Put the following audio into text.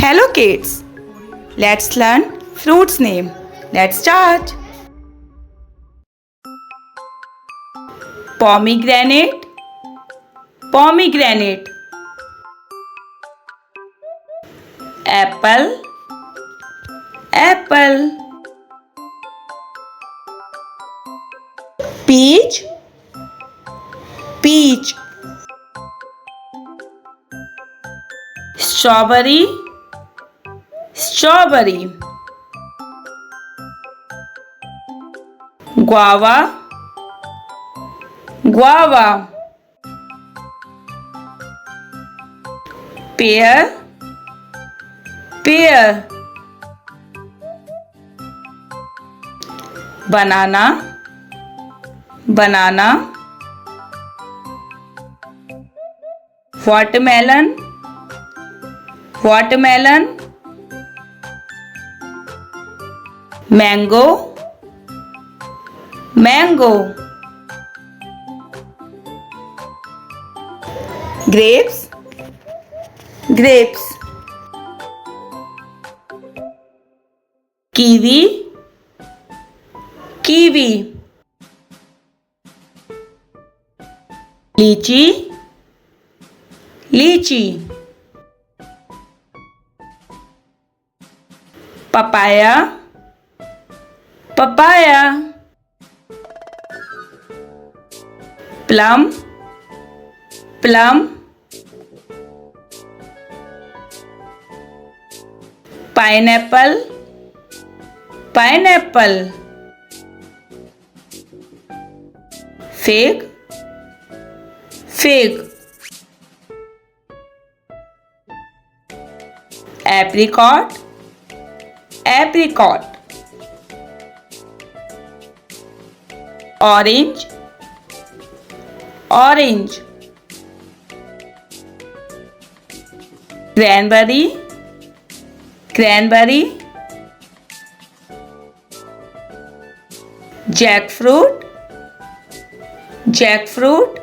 Hello kids, let's learn fruits name. Let's start. Pomegranate, pomegranate. Apple, apple. Peach, peach. Strawberry, strawberry. Guava, guava. Pear, pear. Banana, banana. Watermelon, watermelon. Mango, mango. Grapes, grapes. Kiwi, kiwi. Lychee, lychee. Papaya, papaya. Plum, plum. Pineapple, pineapple. Fig, fig. Apricot, apricot. Orange, orange. Cranberry, cranberry. Jackfruit, jackfruit.